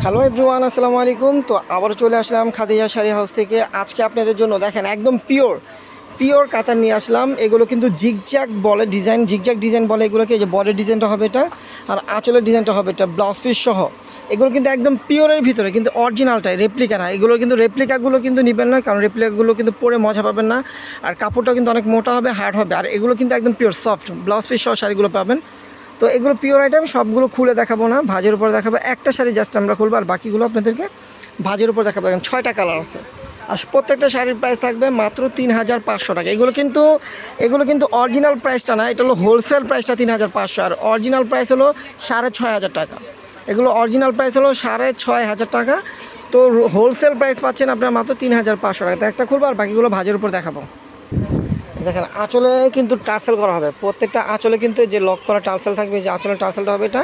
Hello everyone, আসসালামু আলাইকুম। তো আবার চলে আসলাম খাদিজা শাড়ি হাউস থেকে। আজকে আপনাদের জন্য দেখেন একদম পিওর কাতান নিয়ে আসলাম। এগুলো কিন্তু জিগজ্যাগ বলে, জিগজ্যাগ ডিজাইন বলে এগুলোকে। যে বডির ডিজাইনটা হবে এটা, আর আঁচলের ডিজাইনটা হবে এটা, ব্লাউজ পিস সহ। এগুলো কিন্তু একদম পিওরের ভিতরে, কিন্তু অরিজিনালটাই, রেপ্লিকা না। এগুলো কিন্তু রেপ্লিকাগুলো কিন্তু নেবেন না, কারণ রেপ্লিকাগুলো কিন্তু পরে মজা পাবেন না। আর কাপড়টা কিন্তু অনেক মোটা হবে, হার্ড হবে। আর এগুলো কিন্তু একদম পিওর সফট ব্লাউজ পিস সহ শাড়িগুলো পাবেন। তো এগুলো পিওর আইটেম, সবগুলো খুলে দেখাবো না, ভাজের উপর দেখাবো। একটা শাড়ি জাস্ট আমরা খুলবো, আর বাকিগুলো আপনাদেরকে ভাজের উপর দেখাবো। এখন 6টা কালার আছে, আর প্রত্যেকটা শাড়ির প্রাইস থাকবে মাত্র 3500 টাকা। এগুলো কিন্তু অরিজিনাল প্রাইসটা না, এটা হলো হোলসেল প্রাইসটা 3500, আর অরিজিনাল প্রাইস হলো 6500 টাকা। এগুলো অরিজিনাল প্রাইস হলো 6500 টাকা। তো হোলসেল প্রাইস পাচ্ছেন আপনারা মাত্র 3500 টাকা। তো একটা খুলবো, আর বাকিগুলো ভাজের উপর দেখাবো। দেখেন আঁচলে কিন্তু টার্সেল করা হবে, প্রত্যেকটা আঁচলে কিন্তু যে লক করা টার্সেল থাকবে, যে আঁচলের টার্সেলটা হবে এটা,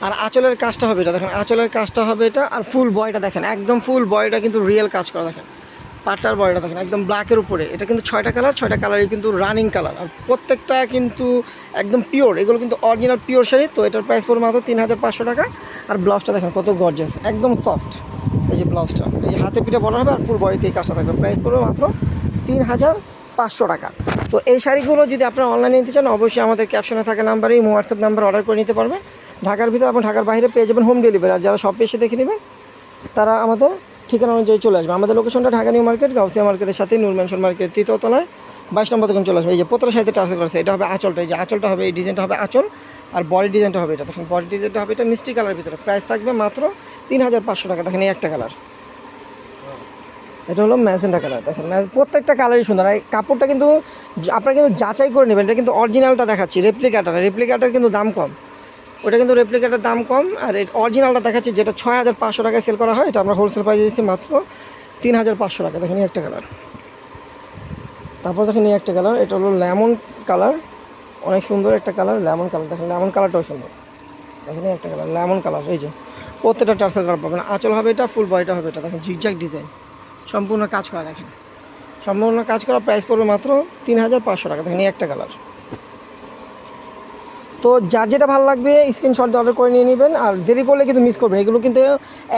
আর আঁচলের কাজটা হবে এটা। দেখেন আঁচলের কাজটা হবে এটা, আর ফুল বয়টা দেখেন, একদম ফুল বয়টা কিন্তু রিয়েল কাজ করা। দেখেন পাটটার বয়টা দেখেন একদম ব্ল্যাকের উপরে। এটা কিন্তু 6টা কালারই কিন্তু রানিং কালার, আর প্রত্যেকটা কিন্তু একদম পিওর। এগুলো কিন্তু অরিজিনাল পিওর শাড়ি। তো এটার প্রাইস পড়বে মাত্র 3500 টাকা। আর ব্লাউজটা দেখেন কত গর্জিয়াস, একদম সফট। এই যে ব্লাউজটা, এই যে হাতে পিঠে বড় হবে, আর ফুল বডিতে এই কাজটা থাকবে। প্রাইস পড়বে মাত্র 3500 টাকা। তো এই শাড়িগুলো যদি আপনারা অনলাইনে নিতে চান, অবশ্যই আমাদের ক্যাপশনে থাকা নাম্বারেই হোয়াটসঅ্যাপ নাম্বার অর্ডার করে নিতে পারবেন। ঢাকার ভিতরে এবং ঢাকার বাইরে পেয়ে যাবেন হোম ডেলিভারি। আর যারা শপে এসে দেখে নেবেন, তারা আমাদের ঠিকানা অনুযায়ী চলে আসবে। আমাদের লোকেশনটা ঢাকা নিউ মার্কেট, গাউসিয়া মার্কেটের সাথে নূর ম্যানশন মার্কেট, 3য় তলায় 22 নম্বর দোকান চলে আসবে। এই যে 15 সাইডে টার্সেল করেছে, এটা হবে আঁচলটা। এই যে আঁচলটা হবে, এই ডিজাইনটা হবে আঁচল, আর বডি ডিজাইনটা হবে এটা। দেখুন বডি ডিজাইনটা হবে এটা মিষ্টি কালারের ভিতরে। প্রাইস থাকবে মাত্র 3500 টাকা। দেখেন এই একটা কালার, এটা হলো ম্যাজেন্টা কালার। দেখেন প্রত্যেকটা কালারই সুন্দর। আর কাপড়টা কিন্তু আপনারা কিন্তু যাচাই করে নেবেন। এটা কিন্তু অরিজিনালটা দেখাচ্ছি, রেপ্লিকাটার কিন্তু দাম কম। ওটা কিন্তু রেপ্লিকাটার দাম কম, আর অরিজিনালটা দেখাচ্ছি যেটা 6500 টাকায় সেল করা হয়, এটা আমরা হোলসেল প্রাইসে দিচ্ছি মাত্র 3500 টাকা। দেখেন এই একটা কালার। তারপর দেখেন এই একটা কালার, এটা হলো লেমন কালার, অনেক সুন্দর একটা কালার, লেমন কালার। দেখেন লেমন কালারটাও সুন্দর। দেখেন এই একটা কালার লেমন কালার। এই যে প্রত্যেকটা টার্সেল কালার পাবেন। আঁচল হবে এটা, ফুল বডিটা হবে এটা। দেখেন জিগজ্যাগ ডিজাইন, সম্পূর্ণ কাজ করা। দেখেন সম্পূর্ণ কাজ করা। প্রাইস পড়বে মাত্র 3500 টাকা। দেখেন এই একটা কালার। তো যার যেটা ভালো লাগবে স্ক্রিনশট দিয়ে অর্ডার করে নিয়ে নেবেন, আর দেরি করলে কিন্তু মিস করবেন। এগুলো কিন্তু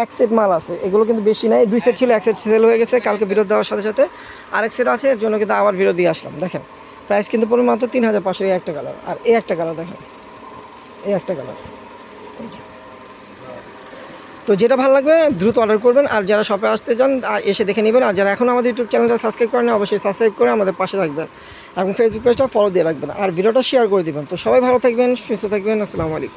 এক সেট মাল আছে, এগুলো কিন্তু বেশি নাই। 2 সেট ছিল, 1 সেট সেল হয়ে গেছে কালকে ভিডিও দেওয়ার সাথে সাথে। আরেক সেট আছে, এর জন্য কিন্তু আবার ভিডিও দিয়ে আসলাম। দেখেন প্রাইস কিন্তু পড়বে মাত্র 3500। এই একটা কালার, আর এই একটা কালার। দেখেন এই একটা কালার। তো যেটা ভালো লাগবে দ্রুত অর্ডার করবেন। আর যারা শপে আসতে চান এসে দেখে নেবেন। আর যারা এখন আমাদের ইউটিউব চ্যানেলটা সাবস্ক্রাইব করেন, অবশ্যই সাবস্ক্রাইব করে আমাদের পাশে থাকবেন, এবং ফেসবুক পেজটা ফলো দিয়ে রাখবেন, আর ভিডিওটা শেয়ার করে দেবেন। তো সবাই ভালো থাকবেন, সুস্থ থাকবেন। আসসালামু আলাইকুম।